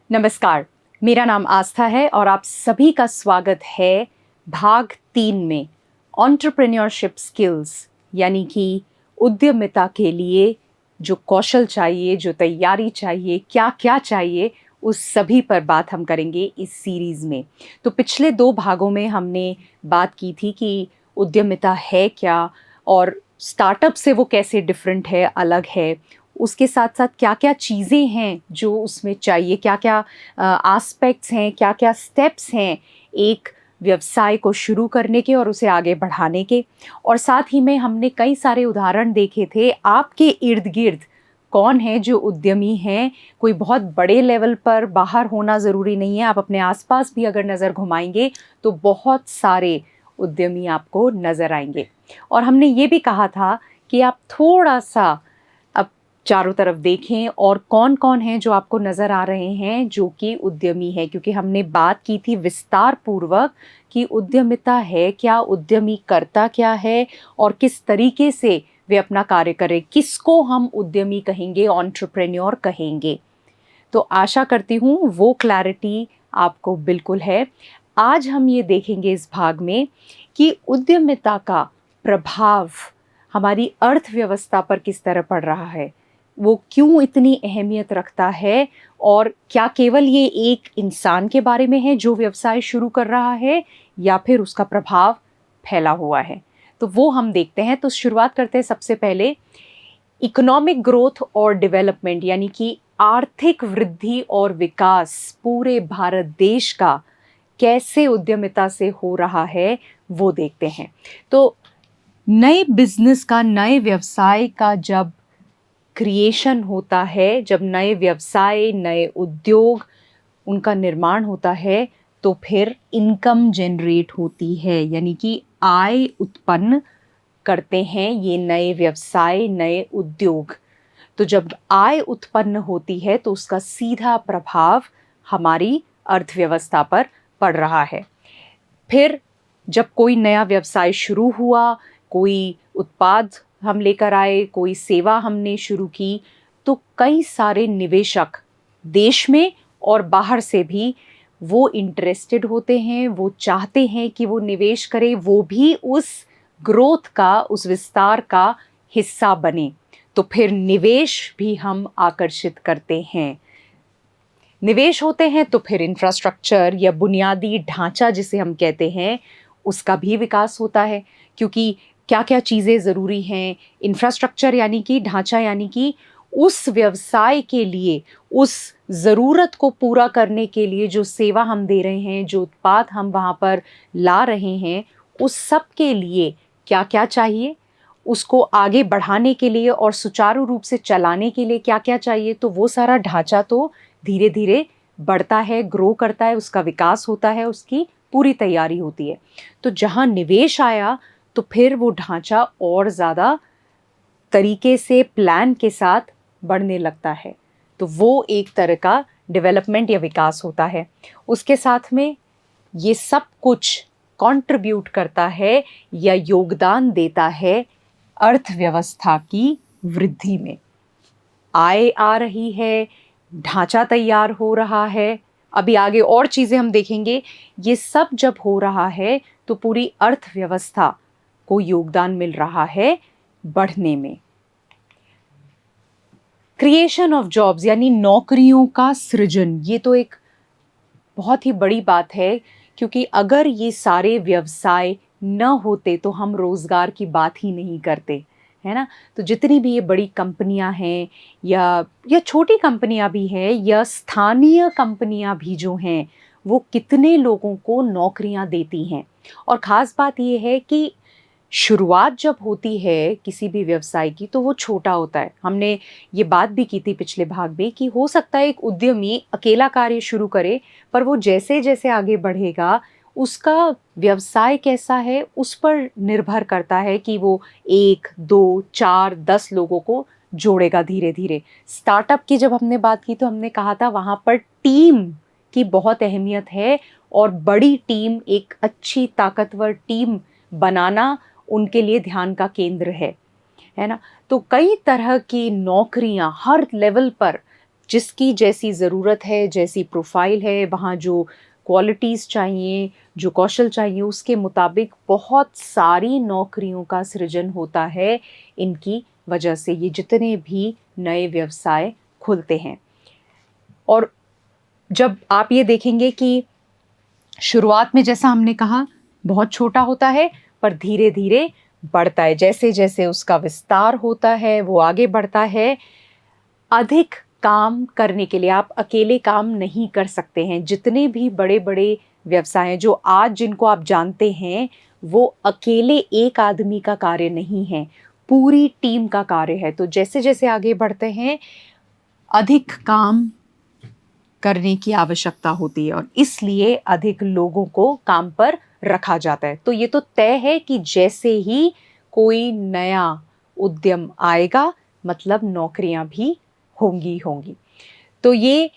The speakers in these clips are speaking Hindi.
नमस्कार, मेरा नाम आस्था है और आप सभी का स्वागत है भाग 3 में एंटरप्रेन्योरशिप स्किल्स यानी कि उद्यमिता के लिए जो कौशल चाहिए, जो तैयारी चाहिए, क्या-क्या चाहिए, उस सभी पर बात हम करेंगे इस सीरीज़ में। तो पिछले 2 भागों में हमने बात की थी कि उद्यमिता है क्या और स्टार्टअप से वो कैसे डिफरेंट है, अलग है। उसके साथ-साथ क्या-क्या चीज़ें हैं जो उसमें चाहिए, क्या-क्या एस्पेक्ट्स हैं, क्या-क्या स्टेप्स हैं एक व्यवसाय को शुरू करने के और उसे आगे बढ़ाने के। और साथ ही में हमने कई सारे उदाहरण देखे थे आपके इर्द-गिर्द कौन है जो उद्यमी हैं, कोई बहुत बड़े लेवल पर बाहर होना ज़रूरी नहीं है, आप अपने आस-पास भी अगर नज़र घुमाएँगे तो बहुत सारे उद्यमी आपको नज़र आएँगे। और हमने ये भी कहा था कि आप थोड़ा-सा अब चारों तरफ देखें और कौन-कौन हैं जो आपको नज़र आ रहे हैं जो कि उद्यमी है, क्योंकि हमने बात की थी विस्तार पूर्वक कि उद्यमिता है क्या, उद्यमी करता क्या है और किस तरीके से वे अपना कार्य करें, किसको हम उद्यमी कहेंगे, एंटरप्रेन्योर कहेंगे। तो आशा करती हूँ वो क्लैरिटी आपको बिल्कुल है। आज हम ये देखेंगे इस भाग में कि उद्यमिता का प्रभाव हमारी अर्थव्यवस्था पर किस तरह पड़ रहा है, वो क्यों इतनी अहमियत रखता है और क्या केवल ये एक इंसान के बारे में है जो व्यवसाय शुरू कर रहा है या फिर उसका प्रभाव फैला हुआ है। तो वो हम देखते हैं। तो शुरुआत करते हैं सबसे पहले इकोनॉमिक ग्रोथ और डेवलपमेंट यानी कि आर्थिक वृद्धि और विकास पूरे भारत देश का कैसे उद्यमिता से हो रहा है वो देखते हैं। तो नए बिजनेस का, नए व्यवसाय का जब क्रिएशन होता है, जब नए व्यवसाय, नए उद्योग उनका निर्माण होता है तो फिर इनकम जनरेट होती है, यानी कि आय उत्पन्न करते हैं ये नए व्यवसाय, नए उद्योग। तो जब आय उत्पन्न होती है तो उसका सीधा प्रभाव हमारी अर्थव्यवस्था पर पड़ रहा है। फिर जब कोई नया व्यवसाय शुरू हुआ, कोई उत्पाद हम लेकर आए, कोई सेवा हमने शुरू की, तो कई सारे निवेशक देश में और बाहर से भी वो इंटरेस्टेड होते हैं, वो चाहते हैं कि वो निवेश करें, वो भी उस ग्रोथ का, उस विस्तार का हिस्सा बने। तो फिर निवेश भी हम आकर्षित करते हैं। निवेश होते हैं तो फिर इंफ्रास्ट्रक्चर या बुनियादी ढांचा जिसे हम कहते हैं उसका भी विकास होता है, क्योंकि क्या-क्या चीज़ें ज़रूरी हैं। इंफ्रास्ट्रक्चर यानी कि ढांचा, यानी कि उस व्यवसाय के लिए, उस ज़रूरत को पूरा करने के लिए जो सेवा हम दे रहे हैं, जो उत्पाद हम वहाँ पर ला रहे हैं, उस सब के लिए क्या-क्या चाहिए, उसको आगे बढ़ाने के लिए और सुचारू रूप से चलाने के लिए क्या-क्या चाहिए, तो वो सारा ढांचा तो धीरे-धीरे बढ़ता है, ग्रो करता है, उसका विकास होता है, उसकी पूरी तैयारी होती है। तो जहाँ निवेश आया तो फिर वो ढांचा और ज़्यादा तरीके से प्लान के साथ बढ़ने लगता है। तो वो एक तरह का डेवलपमेंट या विकास होता है। उसके साथ में ये सब कुछ कंट्रीब्यूट करता है या योगदान देता है अर्थव्यवस्था की वृद्धि में। आय आ रही है, ढांचा तैयार हो रहा है, अभी आगे और चीज़ें हम देखेंगे। ये सब जब हो रहा है तो पूरी अर्थव्यवस्था को योगदान मिल रहा है बढ़ने में। क्रिएशन ऑफ जॉब्स यानी नौकरियों का सृजन, ये तो एक बहुत ही बड़ी बात है, क्योंकि अगर ये सारे व्यवसाय न होते तो हम रोज़गार की बात ही नहीं करते, है ना? तो जितनी भी ये बड़ी कंपनियां हैं या छोटी कंपनियां भी हैं या स्थानीय कंपनियां भी जो हैं, वो कितने लोगों को नौकरियां देती हैं। और ख़ास बात ये है कि शुरुआत जब होती है किसी भी व्यवसाय की तो वो छोटा होता है। हमने ये बात भी की थी पिछले भाग में कि हो सकता है एक उद्यमी अकेला कार्य शुरू करे, पर वो जैसे-जैसे आगे बढ़ेगा, उसका व्यवसाय कैसा है उस पर निर्भर करता है कि वो 1, 2, 4, 10 लोगों को जोड़ेगा धीरे-धीरे। स्टार्टअप की जब हमने बात की तो हमने कहा था वहाँ पर टीम की बहुत अहमियत है और बड़ी टीम, एक अच्छी ताकतवर टीम बनाना उनके लिए ध्यान का केंद्र है ना? तो कई तरह की नौकरियां हर लेवल पर जिसकी जैसी ज़रूरत है, जैसी प्रोफाइल है, वहाँ जो क्वालिटीज़ चाहिए, जो कौशल चाहिए, उसके मुताबिक बहुत सारी नौकरियों का सृजन होता है इनकी वजह से, ये जितने भी नए व्यवसाय खुलते हैं। और जब आप ये देखेंगे कि शुरुआत में जैसा हमने कहा बहुत छोटा होता है, पर धीरे-धीरे बढ़ता है। जैसे-जैसे उसका विस्तार होता है, वो आगे बढ़ता है। अधिक काम करने के लिए आप अकेले काम नहीं कर सकते हैं। जितने भी बड़े-बड़े व्यवसाय हैं, जो आज जिनको आप जानते हैं, वो अकेले एक आदमी का कार्य नहीं है, पूरी टीम का कार्य है। तो जैसे-जैसे आगे बढ़ते हैं, अधिक काम करने की आवश्यकता होती है और इसलिए अधिक लोगों को काम पर रखा जाता है। तो ये तो तय है कि जैसे ही कोई नया उद्यम आएगा, मतलब नौकरियां भी होंगी। तो ये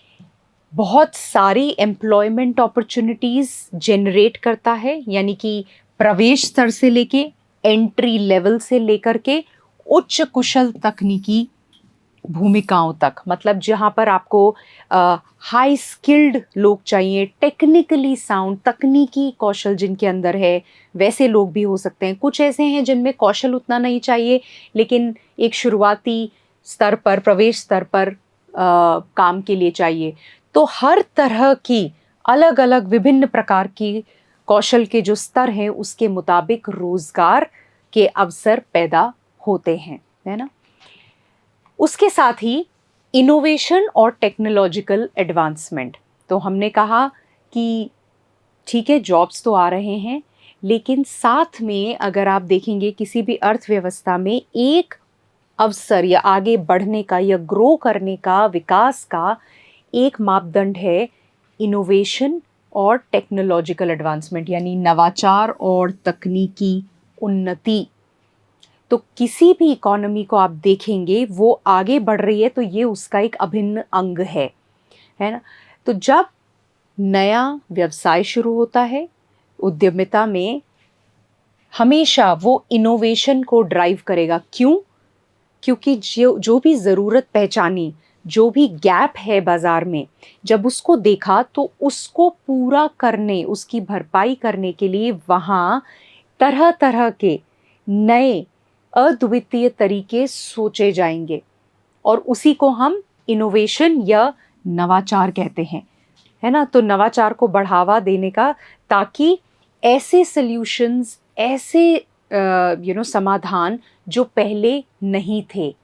बहुत सारी एम्प्लॉयमेंट अपॉर्चुनिटीज जनरेट करता है, यानी कि प्रवेश स्तर से लेके एंट्री लेवल से लेकर के उच्च कुशल तकनीकी भूमिकाओं तक, मतलब जहाँ पर आपको हाई स्किल्ड लोग चाहिए, टेक्निकली साउंड, तकनीकी कौशल जिनके अंदर है, वैसे लोग भी हो सकते हैं। कुछ ऐसे हैं जिनमें कौशल उतना नहीं चाहिए, लेकिन एक शुरुआती स्तर पर, प्रवेश स्तर पर काम के लिए चाहिए। तो हर तरह की अलग-अलग विभिन्न प्रकार की कौशल के जो स्तर हैं, उसके मुताबिक रोजगार के अवसर पैदा होते हैं, है ना? उसके साथ ही इनोवेशन और टेक्नोलॉजिकल एडवांसमेंट। तो हमने कहा कि ठीक है, जॉब्स तो आ रहे हैं, लेकिन साथ में अगर आप देखेंगे किसी भी अर्थव्यवस्था में एक अवसर या आगे बढ़ने का या ग्रो करने का, विकास का एक मापदंड है इनोवेशन और टेक्नोलॉजिकल एडवांसमेंट, यानी नवाचार और तकनीकी उन्नति। तो किसी भी इकोनॉमी को आप देखेंगे वो आगे बढ़ रही है तो ये उसका एक अभिन्न अंग है ना? तो जब नया व्यवसाय शुरू होता है उद्यमिता में, हमेशा वो इनोवेशन को ड्राइव करेगा। क्यों? क्योंकि जो भी ज़रूरत पहचानी, जो भी गैप है बाज़ार में, जब उसको देखा तो उसको पूरा करने, उसकी भरपाई करने के लिए वहाँ तरह-तरह के नए अद्वितीय तरीके सोचे जाएंगे और उसी को हम इनोवेशन या नवाचार कहते हैं, है ना? तो नवाचार को बढ़ावा देने का, ताकि ऐसे सॉल्यूशंस, ऐसे समाधान जो पहले नहीं थे,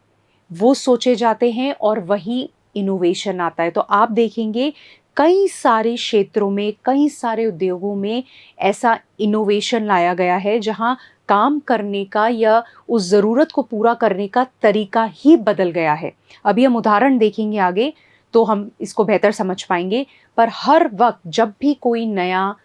वो सोचे जाते हैं और वही इनोवेशन आता है। तो आप देखेंगे कई सारे क्षेत्रों में, कई सारे उद्योगों में ऐसा इनोवेशन लाया गया है जहाँ काम करने का या उस ज़रूरत को पूरा करने का तरीका ही बदल गया है। अभी हम उदाहरण देखेंगे आगे तो हम इसको बेहतर समझ पाएंगे, पर हर वक्त जब भी कोई नया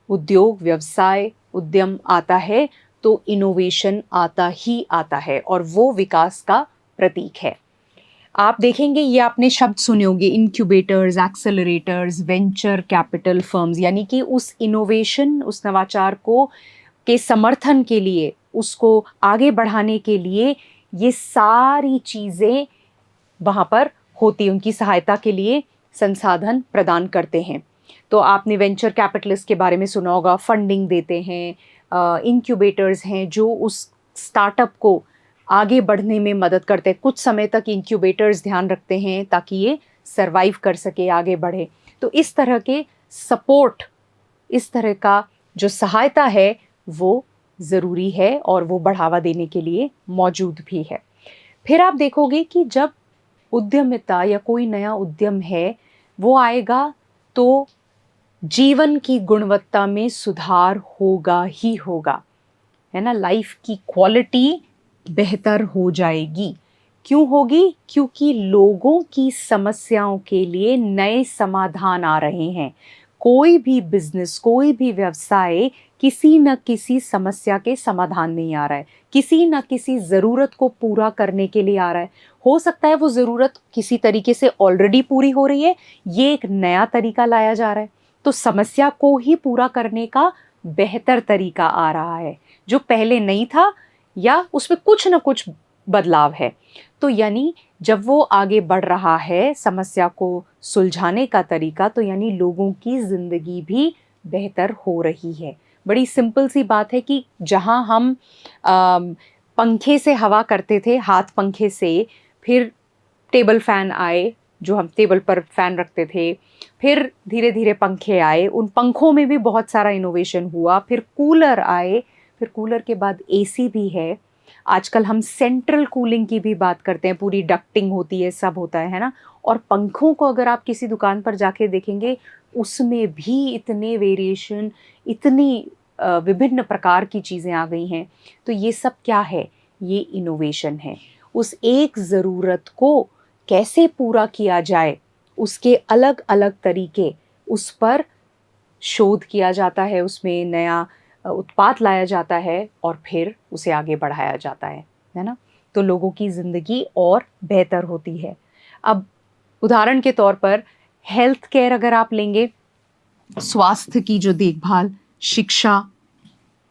उद्योग, व्यवसाय, उद्यम आता है तो इनोवेशन आता ही आता है और वो विकास का प्रतीक है। आप देखेंगे, ये आपने शब्द सुने होंगे, incubators, accelerators, venture capital firms, यानी कि उस इनोवेशन, उस नवाचार को के समर्थन के लिए, उसको आगे बढ़ाने के लिए ये सारी चीज़ें वहाँ पर होती, उनकी सहायता के लिए संसाधन प्रदान करते हैं। तो आपने वेंचर कैपिटलिस्ट के बारे में सुना होगा, फंडिंग देते हैं। इनक्यूबेटर्स हैं जो उस स्टार्टअप को आगे बढ़ने में मदद करते हैं। कुछ समय तक इनक्यूबेटर्स ध्यान रखते हैं ताकि ये सरवाइव कर सके, आगे बढ़े। तो इस तरह के सपोर्ट, इस तरह का जो सहायता है वो ज़रूरी है और वो बढ़ावा देने के लिए मौजूद भी है। फिर आप देखोगे कि जब उद्यमिता या कोई नया उद्यम है वो आएगा तो जीवन की गुणवत्ता में सुधार होगा ही होगा, है ना? लाइफ की क्वालिटी बेहतर हो जाएगी। क्यों होगी? क्योंकि लोगों की समस्याओं के लिए नए समाधान आ रहे हैं। कोई भी बिजनेस, कोई भी व्यवसाय किसी न किसी समस्या के समाधान नहीं आ रहा है, किसी न किसी ज़रूरत को पूरा करने के लिए आ रहा है। हो सकता है वो ज़रूरत किसी तरीके से ऑलरेडी पूरी हो रही है, ये एक नया तरीका लाया जा रहा है। तो समस्या को ही पूरा करने का बेहतर तरीका आ रहा है जो पहले नहीं था, या उसमें कुछ न कुछ बदलाव है। तो यानी जब वो आगे बढ़ रहा है समस्या को सुलझाने का तरीका, तो यानी लोगों की ज़िंदगी भी बेहतर हो रही है। बड़ी सिंपल सी बात है कि जहाँ हम पंखे से हवा करते थे, हाथ पंखे से, फिर टेबल फ़ैन आए, जो हम टेबल पर फ़ैन रखते थे, फिर धीरे-धीरे पंखे आए, उन पंखों में भी बहुत सारा इनोवेशन हुआ, फिर कूलर आए, फिर कूलर के बाद एसी भी है। आजकल हम सेंट्रल कूलिंग की भी बात करते हैं, पूरी डक्टिंग होती है, सब होता है ना? और पंखों को अगर आप किसी दुकान पर जाके देखेंगे, उसमें भी इतने वेरिएशन, इतनी विभिन्न प्रकार की चीज़ें आ गई हैं। तो ये सब क्या है? ये इनोवेशन है। उस एक ज़रूरत को कैसे पूरा किया जाए, उसके अलग-अलग तरीके, उस पर शोध किया जाता है, उसमें नया उत्पाद लाया जाता है और फिर उसे आगे बढ़ाया जाता है ना? तो लोगों की ज़िंदगी और बेहतर होती है। अब उदाहरण के तौर पर हेल्थ केयर अगर आप लेंगे, स्वास्थ्य की जो देखभाल, शिक्षा,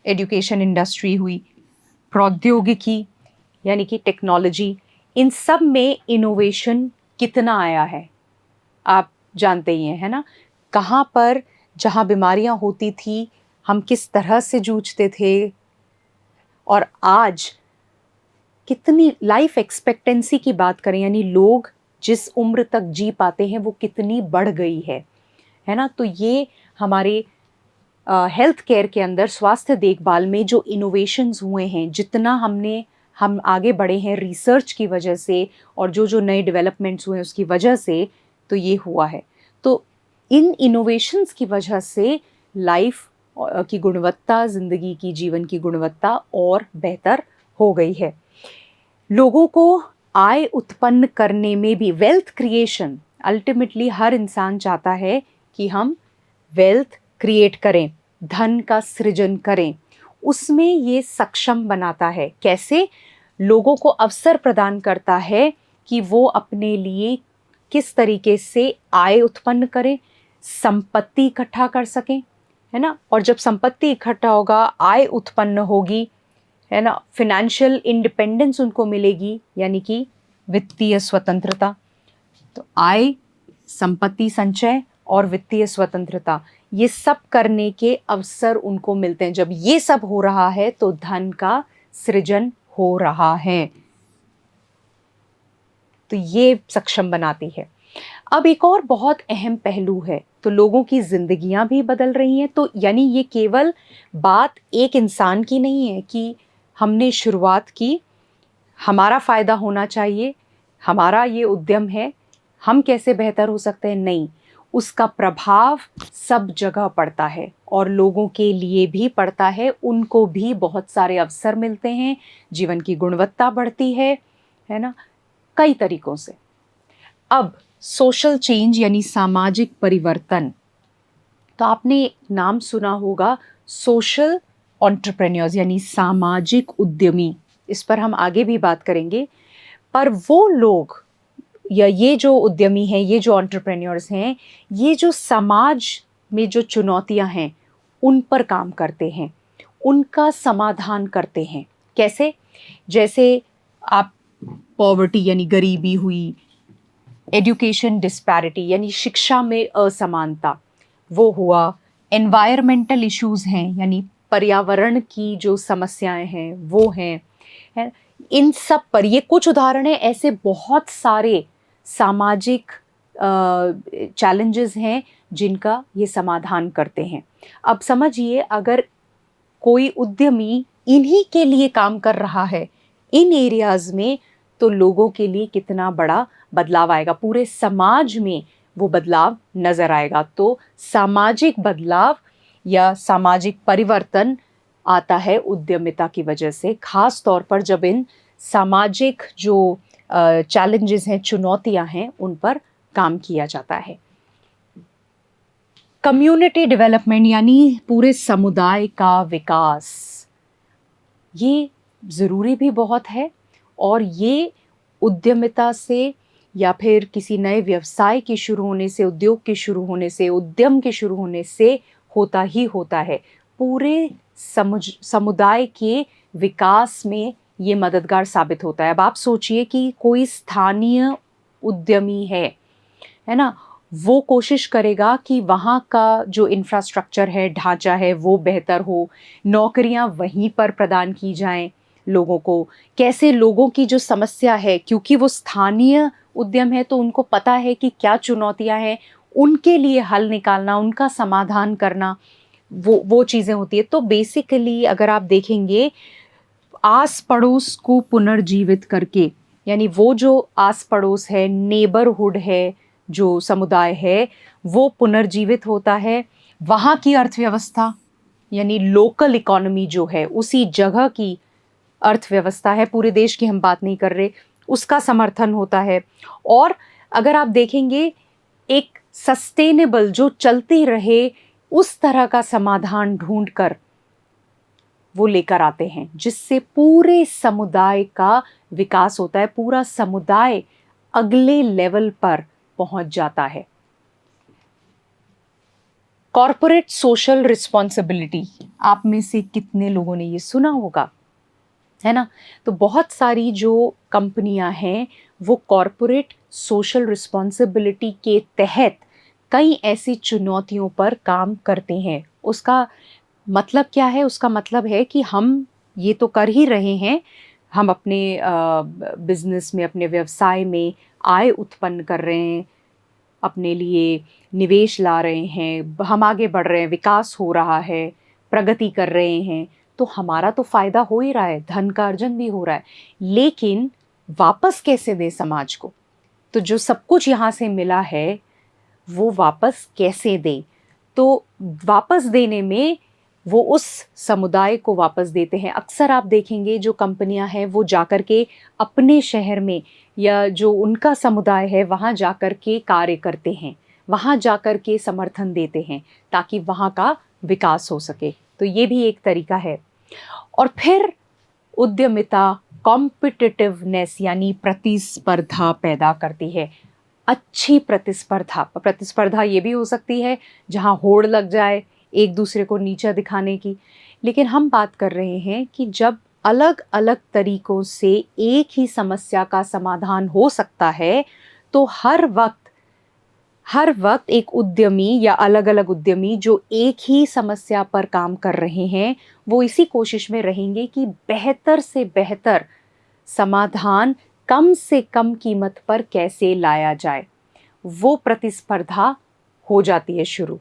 एजुकेशन इंडस्ट्री हुई, प्रौद्योगिकी यानी कि टेक्नोलॉजी, इन सब में इनोवेशन कितना आया है, आप जानते ही हैं, है ना? कहाँ पर जहाँ बीमारियाँ होती थी, हम किस तरह से जूझते थे और आज कितनी लाइफ एक्सपेक्टेंसी की बात करें, यानी लोग जिस उम्र तक जी पाते हैं वो कितनी बढ़ गई है ना? तो ये हमारे हेल्थ केयर के अंदर, स्वास्थ्य देखभाल में जो इनोवेशंस हुए हैं, जितना हम आगे बढ़े हैं रिसर्च की वजह से और जो नए डेवलपमेंट्स हुए हैं उसकी वजह से, तो ये हुआ है। तो इन इनोवेशंस की वजह से लाइफ की गुणवत्ता, ज़िंदगी की, जीवन की गुणवत्ता और बेहतर हो गई है। लोगों को आय उत्पन्न करने में भी, वेल्थ क्रिएशन, अल्टीमेटली हर इंसान चाहता है कि हम वेल्थ क्रिएट करें, धन का सृजन करें। उसमें ये सक्षम बनाता है। कैसे? लोगों को अवसर प्रदान करता है कि वो अपने लिए किस तरीके से आय उत्पन्न करें, संपत्ति इकट्ठा कर सकें, है ना? और जब संपत्ति इकट्ठा होगा, आय उत्पन्न होगी, है ना, फाइनेंशियल इंडिपेंडेंस उनको मिलेगी, यानी कि वित्तीय स्वतंत्रता। तो आय, संपत्ति संचय और वित्तीय स्वतंत्रता, ये सब करने के अवसर उनको मिलते हैं। जब ये सब हो रहा है तो धन का सृजन हो रहा है। तो ये सक्षम बनाती है। अब एक और बहुत अहम पहलू है, तो लोगों की जिंदगियां भी बदल रही हैं। तो यानी ये केवल बात एक इंसान की नहीं है कि हमने शुरुआत की, हमारा फायदा होना चाहिए, हमारा ये उद्यम है, हम कैसे बेहतर हो सकते हैं, नहीं, उसका प्रभाव सब जगह पड़ता है और लोगों के लिए भी पड़ता है। उनको भी बहुत सारे अवसर मिलते हैं, जीवन की गुणवत्ता बढ़ती है ना, कई तरीकों से। अब सोशल चेंज यानी सामाजिक परिवर्तन, तो आपने नाम सुना होगा सोशल एंटरप्रेन्योर्स यानी सामाजिक उद्यमी। इस पर हम आगे भी बात करेंगे। पर वो लोग या ये जो उद्यमी हैं, ये जो एंटरप्रेन्योर्स हैं, ये जो समाज में जो चुनौतियां हैं उन पर काम करते हैं, उनका समाधान करते हैं। कैसे? जैसे आप पॉवर्टी यानी गरीबी हुई, एजुकेशन डिस्पैरिटी यानी शिक्षा में असमानता, वो हुआ, एनवायरमेंटल इश्यूज हैं यानी पर्यावरण की जो समस्याएं हैं वो हैं, है। इन सब पर, ये कुछ उदाहरण हैं, ऐसे बहुत सारे सामाजिक चैलेंजेस हैं जिनका ये समाधान करते हैं। अब समझिए, अगर कोई उद्यमी इन्हीं के लिए काम कर रहा है इन एरियाज में, तो लोगों के लिए कितना बड़ा बदलाव आएगा, पूरे समाज में वो बदलाव नजर आएगा। तो सामाजिक बदलाव या सामाजिक परिवर्तन आता है उद्यमिता की वजह से, खास तौर पर जब इन सामाजिक जो चैलेंजेस हैं, चुनौतियां हैं, उन पर काम किया जाता है। कम्युनिटी डेवलपमेंट यानी पूरे समुदाय का विकास, ये ज़रूरी भी बहुत है। और ये उद्यमिता से या फिर किसी नए व्यवसाय के शुरू होने से, उद्योग के शुरू होने से, उद्यम के शुरू होने से होता ही होता है। पूरे समुदाय के विकास में ये मददगार साबित होता है। अब आप सोचिए कि कोई स्थानीय उद्यमी है ना, वो कोशिश करेगा कि वहाँ का जो इंफ्रास्ट्रक्चर है, ढांचा है, वो बेहतर हो, नौकरियाँ वहीं पर प्रदान की जाएं लोगों को। कैसे लोगों की जो समस्या है, क्योंकि वो स्थानीय उद्यम है तो उनको पता है कि क्या चुनौतियाँ हैं, उनके लिए हल निकालना, उनका समाधान करना, वो चीज़ें होती है। तो बेसिकली अगर आप देखेंगे, आस पड़ोस को पुनर्जीवित करके, यानी वो जो आस पड़ोस है, नेबरहुड है, जो समुदाय है, वो पुनर्जीवित होता है। वहाँ की अर्थव्यवस्था यानी लोकल इकोनॉमी जो है, उसी जगह की अर्थव्यवस्था है, पूरे देश की हम बात नहीं कर रहे, उसका समर्थन होता है। और अगर आप देखेंगे, एक सस्टेनेबल जो चलती रहे उस तरह का समाधान ढूंढकर वो लेकर आते हैं, जिससे पूरे समुदाय का विकास होता है, पूरा समुदाय अगले लेवल पर पहुंच जाता है। कॉर्पोरेट सोशल रिस्पॉन्सिबिलिटी, आप में से कितने लोगों ने ये सुना होगा, है ना? तो बहुत सारी जो कंपनियां हैं वो कॉर्पोरेट सोशल रिस्पॉन्सिबिलिटी के तहत कई ऐसी चुनौतियों पर काम करते हैं। उसका मतलब क्या है? उसका मतलब है कि हम ये तो कर ही रहे हैं, हम अपने बिजनेस में, अपने व्यवसाय में आय उत्पन्न कर रहे हैं, अपने लिए निवेश ला रहे हैं, हम आगे बढ़ रहे हैं, विकास हो रहा है, प्रगति कर रहे हैं, तो हमारा तो फायदा हो ही रहा है, धन का अर्जन भी हो रहा है। लेकिन वापस कैसे दे समाज को? तो जो सब कुछ यहाँ से मिला है वो वापस कैसे दे? तो वापस देने में वो उस समुदाय को वापस देते हैं। अक्सर आप देखेंगे जो कंपनियां हैं वो जाकर के अपने शहर में या जो उनका समुदाय है वहाँ जाकर के कार्य करते हैं, वहाँ जाकर के समर्थन देते हैं ताकि वहाँ का विकास हो सके। तो ये भी एक तरीका है। और फिर उद्यमिता कॉम्पिटिटिवनेस यानी प्रतिस्पर्धा पैदा करती है। अच्छी प्रतिस्पर्धा ये भी हो सकती है जहाँ होड़ लग जाए एक दूसरे को नीचा दिखाने की। लेकिन हम बात कर रहे हैं कि जब अलग अलग तरीकों से एक ही समस्या का समाधान हो सकता है, तो हर वक्त एक उद्यमी या अलग अलग उद्यमी जो एक ही समस्या पर काम कर रहे हैं, वो इसी कोशिश में रहेंगे कि बेहतर से बेहतर समाधान कम से कम कीमत पर कैसे लाया जाए। वो प्रतिस्पर्धा हो जाती है शुरू।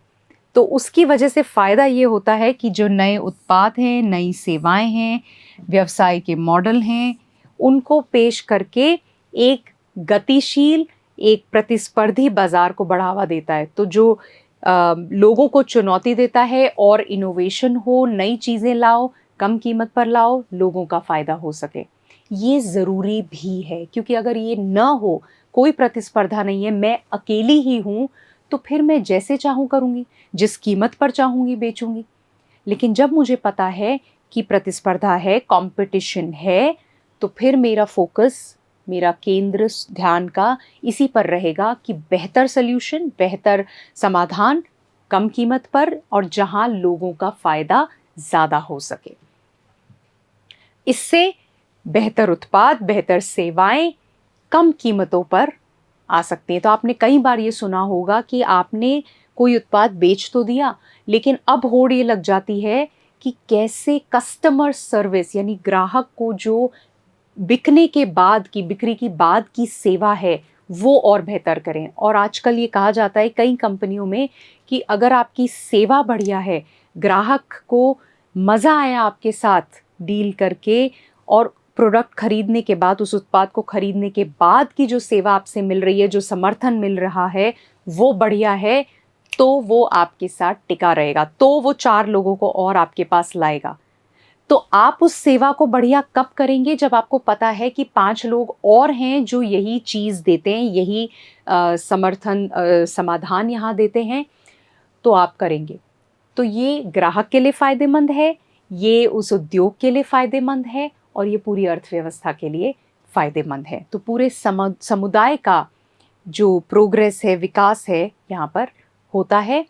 तो उसकी वजह से फ़ायदा ये होता है कि जो नए उत्पाद हैं, नई सेवाएं हैं, व्यवसाय के मॉडल हैं, उनको पेश करके एक गतिशील, एक प्रतिस्पर्धी बाज़ार को बढ़ावा देता है। तो जो लोगों को चुनौती देता है और इनोवेशन हो, नई चीज़ें लाओ, कम कीमत पर लाओ, लोगों का फ़ायदा हो सके। ये ज़रूरी भी है, क्योंकि अगर ये न हो, कोई प्रतिस्पर्धा नहीं है, मैं अकेली ही हूँ, तो फिर मैं जैसे चाहूँ करूँगी, जिस कीमत पर चाहूँगी बेचूँगी। लेकिन जब मुझे पता है कि प्रतिस्पर्धा है, कंपटीशन है, तो फिर मेरा फोकस, मेरा केंद्र ध्यान का इसी पर रहेगा कि बेहतर सॉल्यूशन, बेहतर समाधान कम कीमत पर और जहाँ लोगों का फ़ायदा ज़्यादा हो सके। इससे बेहतर उत्पाद, बेहतर सेवाएं कम कीमतों पर आ सकती हैं। तो आपने कई बार ये सुना होगा कि आपने कोई उत्पाद बेच तो दिया, लेकिन अब होड़ ये लग जाती है कि कैसे कस्टमर सर्विस यानी ग्राहक को जो बिकने के बाद की, बिक्री की बाद की सेवा है, वो और बेहतर करें। और आजकल ये कहा जाता है कई कंपनियों में कि अगर आपकी सेवा बढ़िया है, ग्राहक को मज़ा आया आपके साथ डील करके, और प्रोडक्ट खरीदने के बाद, उस उत्पाद को खरीदने के बाद की जो सेवा आपसे मिल रही है, जो समर्थन मिल रहा है, वो बढ़िया है, तो वो आपके साथ टिका रहेगा, तो वो 4 लोगों को और आपके पास लाएगा। तो आप उस सेवा को बढ़िया कब करेंगे? जब आपको पता है कि 5 लोग और हैं जो यही चीज़ देते हैं, यही समर्थन समाधान यहाँ देते हैं, तो आप करेंगे। तो ये ग्राहक के लिए फ़ायदेमंद है, ये उस उद्योग के लिए फ़ायदेमंद है और ये पूरी अर्थव्यवस्था के लिए फ़ायदेमंद है। तो पूरे समुदाय का जो प्रोग्रेस है, विकास है, यहाँ पर होता है।